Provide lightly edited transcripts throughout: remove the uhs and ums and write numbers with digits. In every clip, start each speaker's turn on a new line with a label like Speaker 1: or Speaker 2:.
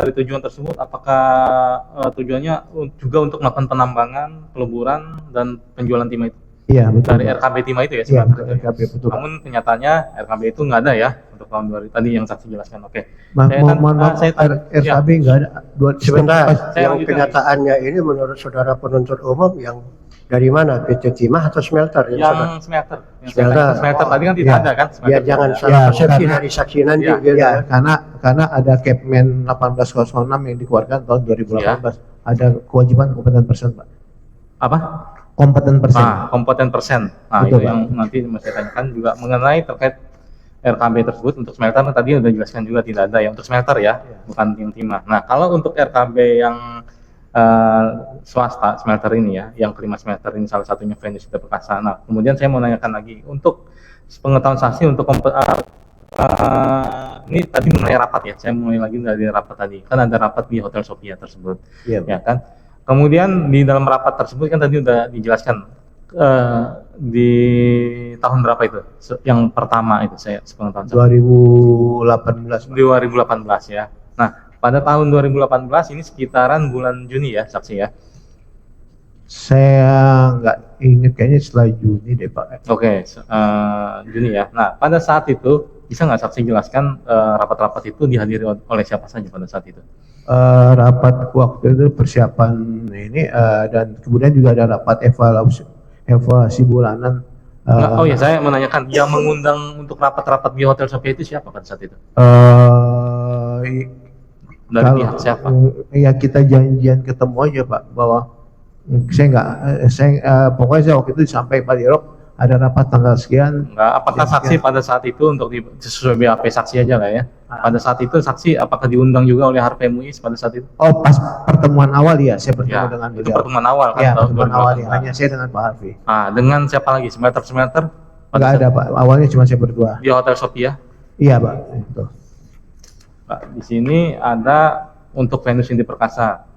Speaker 1: dari tujuan tersebut, apakah tujuannya juga untuk melakukan penambangan, peleburan, dan penjualan timah itu?
Speaker 2: Iya, betul.
Speaker 1: Dari RKB timah itu ya?
Speaker 2: Iya, betul, RKB, betul.
Speaker 1: Namun kenyataannya RKB itu nggak ada ya untuk tahun 2000 tadi yang saksi jelaskan. Oke.
Speaker 2: Mohon maaf, RKB nggak ada.
Speaker 3: Sebentar, yang kenyataannya ini menurut saudara penuntut umum yang dari mana? PT Timah atau smelter?
Speaker 1: Yang smelter.
Speaker 3: Smelter
Speaker 1: tadi kan tidak ada kan?
Speaker 3: Ya, jangan salah persepsi dari saksi nanti.
Speaker 2: Ya, karena ada Kepmen 1806 yang dikeluarkan tahun 2018. Ada kewajiban kompeten persen, Pak.
Speaker 1: Apa?
Speaker 2: Kompeten persen.
Speaker 1: Kompeten persen. Nah, betul, itu yang nanti saya tanyakan juga mengenai terkait RKB tersebut. Untuk smelter tadi sudah jelaskan juga tidak ada ya untuk smelter ya, bukan yang timah. Nah, kalau untuk RKB yang swasta smelter ini ya, yang kelima smelter ini salah satunya Venus Citra Perkasa. Nah, kemudian saya mau nanyakan lagi untuk pengetahuan saksi untuk ini tadi mengenai rapat ya, saya mulai lagi dari rapat tadi. Kan ada rapat di Hotel Sophia tersebut, ya kan? Kemudian di dalam rapat tersebut kan tadi udah dijelaskan di tahun berapa itu? Yang pertama itu saya sepengetahuan
Speaker 2: 2018.
Speaker 1: 2018 ya. Nah, pada tahun 2018 ini sekitaran bulan Juni ya, saksi ya?
Speaker 2: Saya nggak ingat, kayaknya setelah Juni deh, Pak.
Speaker 1: Oke, Juni ya. Nah, pada saat itu bisa nggak saksi jelaskan rapat-rapat itu dihadiri oleh siapa saja pada saat itu?
Speaker 2: Rapat waktu itu persiapan ini dan kemudian juga ada rapat evaluasi bulanan.
Speaker 1: Oh ya, saya menanyakan yang mengundang untuk rapat-rapat di Hotel Sophia itu siapa pada saat itu? Dari pihak siapa?
Speaker 2: Ya kita janjian ketemu aja, Pak, bahwa pokoknya saya waktu itu sampai Pak Dirok ada rapat tanggal sekian.
Speaker 1: Enggak, apakah saksi pada saat itu untuk sesuai BAP saksi aja lah ya? Pada saat itu saksi apakah diundang juga oleh Harvey Muiz pada saat itu?
Speaker 2: Oh, pas pertemuan awal ya, saya bertemu dengan beliau.
Speaker 1: Itu pertemuan awal kan?
Speaker 2: Ya, pertemuan awal ya, hanya saya dengan Pak Harvey.
Speaker 1: Dengan siapa lagi? Smelter?
Speaker 2: Enggak ada, Pak. Awalnya cuma saya berdua.
Speaker 1: Di Hotel Sophia?
Speaker 2: Iya, Pak. Itu.
Speaker 1: Pak, di sini ada untuk Venus Citra Perkasa.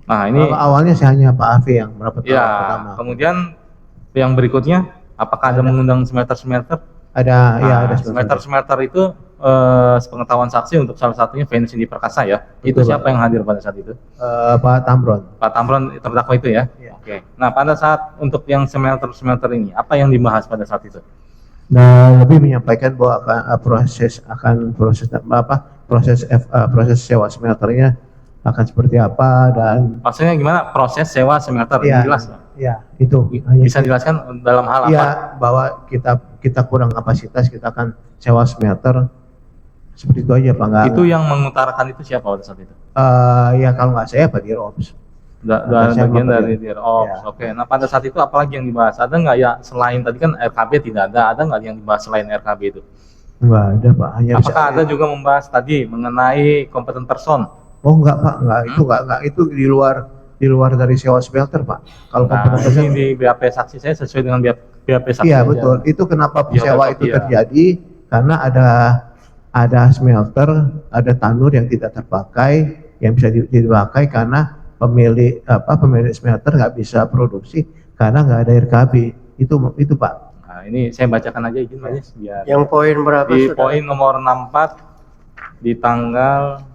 Speaker 1: Nah, ini
Speaker 2: awalnya saya hanya Pak Harvey yang merapat pertama.
Speaker 1: Kemudian yang berikutnya, apakah ada mengundang smelter?
Speaker 2: Ada, ya ada
Speaker 1: smelter itu sepengetahuan saksi untuk salah satunya Venus Citra Perkasa ya. Betul, itu siapa yang hadir pada saat itu?
Speaker 2: Pak Tamron.
Speaker 1: Pak Tamron terdakwa itu ya. Oke. Nah, pada saat untuk yang smelter ini, apa yang dibahas pada saat itu?
Speaker 2: Nah, lebih menyampaikan bahwa proses sewa smelternya akan seperti apa dan
Speaker 1: maksudnya gimana proses sewa smelter jelas?
Speaker 2: Ya, itu
Speaker 1: bisa dijelaskan dalam hal apa?
Speaker 2: Ya, bahwa kita kurang kapasitas, kita akan sewa smelter seperti itu aja, Pak. Enggak.
Speaker 1: Itu yang mengutarakan itu siapa pada saat itu?
Speaker 2: Ya kalau nggak saya Pak Dirops.
Speaker 1: Bagian dari Dirops. Oke. Nah, pada saat itu apalagi yang dibahas? Ada nggak ya selain tadi kan RKB tidak ada nggak yang dibahas selain RKB itu?
Speaker 2: Nggak ada, Pak.
Speaker 1: Apakah ada juga membahas tadi mengenai kompeten person?
Speaker 2: Oh enggak, Pak, enggak, itu di luar dari sewa smelter, Pak. Kalau
Speaker 1: ini di BAP saksi saya sesuai dengan BAP saksi.
Speaker 2: Iya, betul. Itu kenapa sewa itu terjadi karena ada smelter, ada tanur yang tidak terpakai, yang bisa dipakai karena pemilik smelter nggak bisa produksi karena nggak ada RKB. Itu Pak.
Speaker 1: Nah, ini saya bacakan aja izin Mas biar.
Speaker 3: Yang poin berapa?
Speaker 1: Di poin nomor 64 di tanggal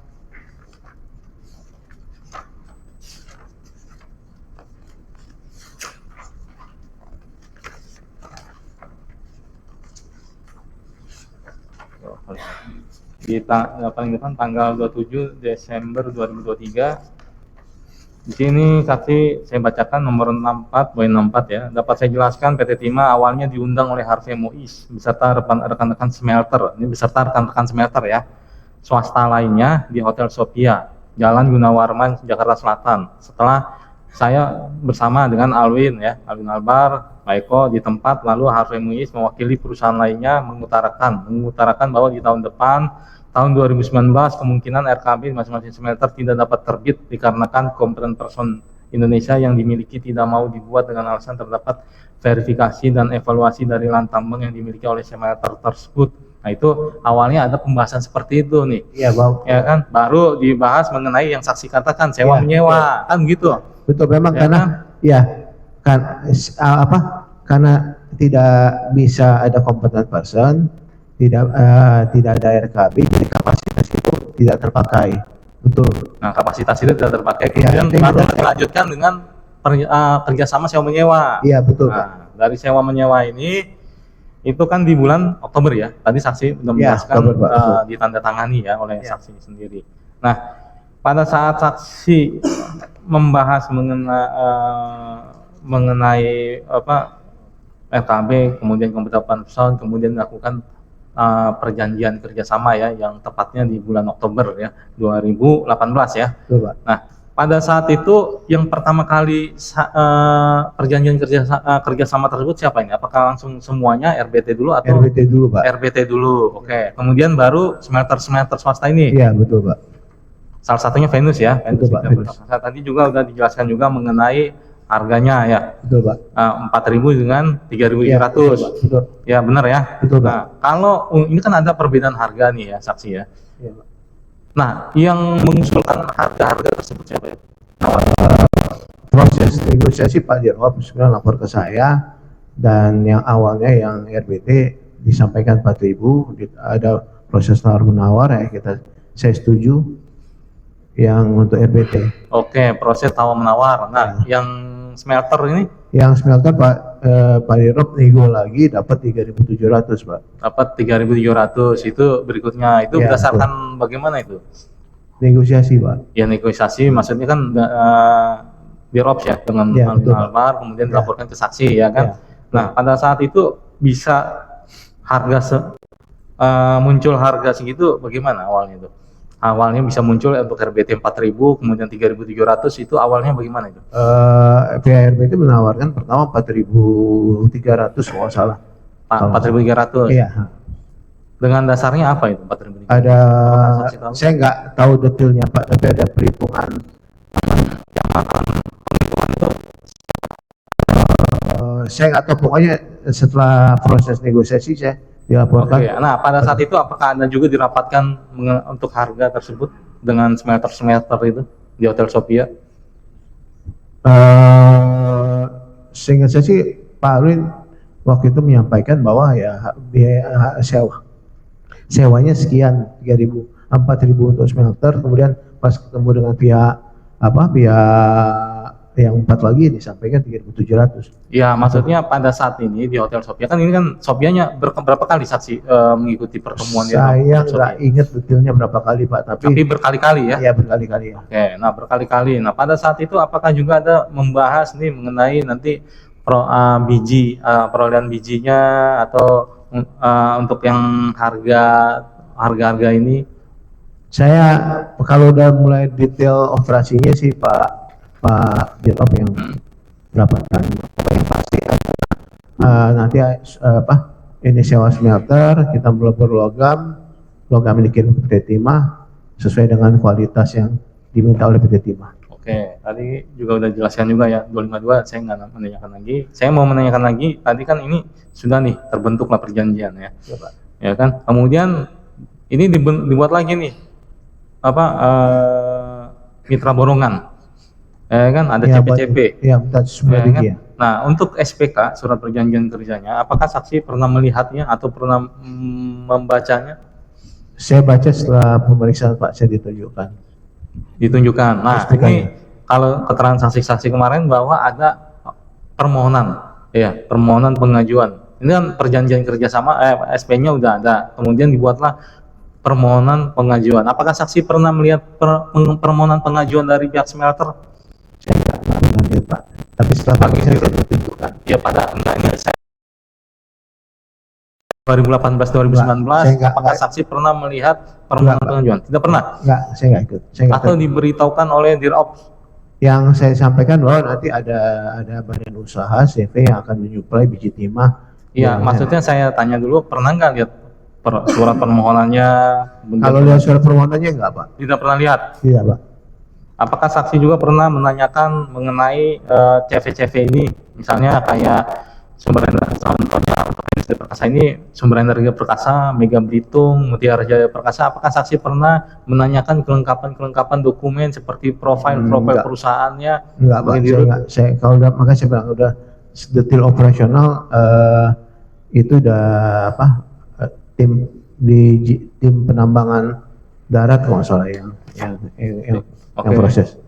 Speaker 1: paling depan tanggal 27 Desember 2023. Di sini saksi saya bacakan nomor 64 poin 64 ya. Dapat saya jelaskan PT Timah awalnya diundang oleh Harvey Muiz beserta rekan-rekan smelter. Ini beserta rekan-rekan smelter ya. Swasta lainnya di Hotel Sophia, Jalan Gunawarman, Jakarta Selatan. Setelah saya bersama dengan Alwin Albar, Pak Eko di tempat, lalu Harvey Muiz mewakili perusahaan lainnya mengutarakan bahwa di tahun depan, tahun 2019 kemungkinan RKB masing-masing smelter tidak dapat terbit dikarenakan kompeten person Indonesia yang dimiliki tidak mau dibuat dengan alasan terdapat verifikasi dan evaluasi dari lahan tambang yang dimiliki oleh smelter tersebut. Nah, itu awalnya ada pembahasan seperti itu nih.
Speaker 2: Iya, Bang.
Speaker 1: Ya kan, baru dibahas mengenai yang saksi katakan sewa menyewa, kan gitu.
Speaker 2: Betul, memang ya, karena tidak bisa ada kompeten person, tidak ada RKB, jadi tidak terpakai. Betul.
Speaker 1: Nah, kapasitas itu tidak terpakai.
Speaker 2: Iya,
Speaker 1: Kemudian
Speaker 2: itu
Speaker 1: baru
Speaker 2: kita-
Speaker 1: dilanjutkan dengan kerjasama sewa menyewa.
Speaker 2: Iya betul Pak.
Speaker 1: Nah, dari sewa menyewa ini itu kan di bulan Oktober ya. Tadi saksi sudah
Speaker 2: Ya,
Speaker 1: menjelaskan
Speaker 2: Oktober, Pak. Betul.
Speaker 1: ditandatangani ya oleh
Speaker 2: Ya.
Speaker 1: saksi sendiri. Nah, pada saat saksi membahas mengenai apa RKB, kemudian pembentukan pesawat, kemudian melakukan perjanjian kerjasama ya, yang tepatnya di bulan Oktober ya 2018 ya.
Speaker 2: Betul Pak.
Speaker 1: Nah, pada saat itu yang pertama kali perjanjian kerjasama tersebut siapa ini? Apakah langsung semuanya RBT dulu atau
Speaker 2: RBT dulu Pak.
Speaker 1: RBT dulu? Oke. Kemudian baru smelter swasta ini.
Speaker 2: Iya betul Pak.
Speaker 1: Salah satunya Venus ya. Venus
Speaker 2: Betul, Pak,
Speaker 1: juga
Speaker 2: Venus.
Speaker 1: berkasa. Tadi juga udah dijelaskan juga mengenai harganya ya.
Speaker 2: Betul Pak.
Speaker 1: 4.000 dengan 3.700.
Speaker 2: Iya, betul, Pak. Betul.
Speaker 1: Ya benar ya.
Speaker 2: Betul, Pak.
Speaker 1: Nah, kalau ini kan ada perbedaan harga nih ya saksi ya.
Speaker 2: Iya, Pak.
Speaker 1: Nah, yang mengusulkan harga-harga tersebut siapa ya?
Speaker 2: Proses negosiasi Pak Dirop sebenarnya lapor ke saya, dan yang awalnya yang RBT disampaikan 4.000, ada proses tawar menawar ya, saya setuju yang untuk RBT.
Speaker 1: Oke, proses tawar menawar. Nah, yang smelter ini
Speaker 2: Yang smelter Pak Dirop nego lagi dapat 3.700 Pak.
Speaker 1: dapat 3.700. Itu berikutnya itu
Speaker 2: Ya,
Speaker 1: berdasarkan bagaimana itu?
Speaker 2: Negosiasi Pak.
Speaker 1: Ya negosiasi, maksudnya kan di ROPS ya dengan
Speaker 2: Ya, betul, Pak.
Speaker 1: Almar, kemudian
Speaker 2: Ya.
Speaker 1: dilaporkan ke saksi ya kan.
Speaker 2: Ya.
Speaker 1: Nah, pada saat itu bisa muncul harga segitu bagaimana awalnya itu? Awalnya bisa muncul untuk RBT 4.000, kemudian 3.700, itu awalnya bagaimana itu?
Speaker 2: Pihak RBT menawarkan pertama 4.300 kalau nggak salah.
Speaker 1: 4.300.
Speaker 2: Iya.
Speaker 1: Dengan dasarnya apa itu 4.300?
Speaker 2: Ada,
Speaker 1: Apakah saksi tahu?
Speaker 2: saya nggak tahu detailnya Pak, tapi ada perhitungan. Saya nggak tahu, pokoknya setelah proses negosiasi saya dilaporkan.
Speaker 1: Oke, nah pada saat itu apakah Anda juga dirapatkan untuk harga tersebut dengan smelter itu di Hotel Sophia?
Speaker 2: Seingat saya sih Pak Alwin waktu itu menyampaikan bahwa ya biaya sewanya sekian, 3.000, 4.000 untuk smelter, kemudian pas ketemu dengan pihak yang 4 lagi disampaikan 3.700.
Speaker 1: Ya, maksudnya pada saat ini di Hotel Sophia kan ini kan Sophianya berapa kali saksi mengikuti pertemuan di
Speaker 2: Saya
Speaker 1: Hotel
Speaker 2: nggak
Speaker 1: Sophia?
Speaker 2: ingat detailnya berapa kali Pak,
Speaker 1: Tapi
Speaker 2: tapi
Speaker 1: berkali-kali ya.
Speaker 2: ya berkali-kali ya.
Speaker 1: Oke, nah berkali-kali. Nah pada saat itu apakah juga ada membahas nih mengenai nanti perolehan bijinya atau untuk yang harga ini?
Speaker 2: Saya kalau udah mulai detail operasinya sih Pak Dirop yang berapa tan, yang pasti nanti ini sewa smelter, kita melebur logam dikirim ke PT Timah sesuai dengan kualitas yang diminta oleh PT Timah.
Speaker 1: Oke, tadi juga udah jelaskan juga ya 252. Saya nggak menanyakan lagi. Saya mau menanyakan lagi. Tadi kan ini sudah nih terbentuklah perjanjian ya,
Speaker 2: Ya, Pak.
Speaker 1: ya kan. Kemudian ini dibuat lagi nih mitra borongan. Ya kan ada CP-CP.
Speaker 2: Ya, minta semua
Speaker 1: Ya kan?
Speaker 2: ya.
Speaker 1: Nah, untuk SPK surat perjanjian kerjanya, apakah saksi pernah melihatnya atau pernah membacanya?
Speaker 2: Saya baca setelah pemeriksaan Pak, saya ditunjukkan.
Speaker 1: Ditunjukkan. Nah,
Speaker 2: SPK-nya.
Speaker 1: ini kalau keterangan saksi-saksi kemarin bahwa ada permohonan, ya, permohonan pengajuan. Ini kan perjanjian kerjasama, SP-nya udah ada. Kemudian dibuatlah permohonan pengajuan. Apakah saksi pernah melihat permohonan pengajuan dari pihak smelter?
Speaker 2: Saya nggak pernah lihat Pak, tapi setelah pemeriksaan saya ditunjukkan.
Speaker 1: Ya pada enggaknya saya 2018-2019,
Speaker 2: Saya nggak-
Speaker 1: apakah saksi pernah melihat permohonan
Speaker 2: Nggak, Pak.
Speaker 1: pengajuan? Tidak pernah.
Speaker 2: Enggak, saya nggak ikut. Saya nggak
Speaker 1: Atau
Speaker 2: tahu.
Speaker 1: diberitahukan oleh Dirops?
Speaker 2: Yang saya sampaikan bahwa nanti ada badan usaha CV yang akan menyuplai biji timah.
Speaker 1: Iya,
Speaker 2: Ya,
Speaker 1: maksudnya saya tanya dulu, pernah nggak lihat surat permohonannya?
Speaker 2: kalau lihat surat permohonannya enggak Pak?
Speaker 1: Tidak pernah lihat.
Speaker 2: Tidak Pak.
Speaker 1: Apakah saksi juga pernah menanyakan mengenai CV-CV ini, misalnya kayak sumber energi, contohnya untuk industri perkasa ini sumber energi perkasa, Mega Belitung, Mutiara Jaya Perkasa. Apakah saksi pernah menanyakan kelengkapan dokumen seperti profil
Speaker 2: Enggak.
Speaker 1: perusahaannya?
Speaker 2: Enggak Pak.
Speaker 1: Begitu.
Speaker 2: Saya enggak. Saya kalau udah, makanya saya bilang udah detail operasional itu udah tim penambangan darat kalau nggak salah yang
Speaker 1: Oke.
Speaker 2: proses.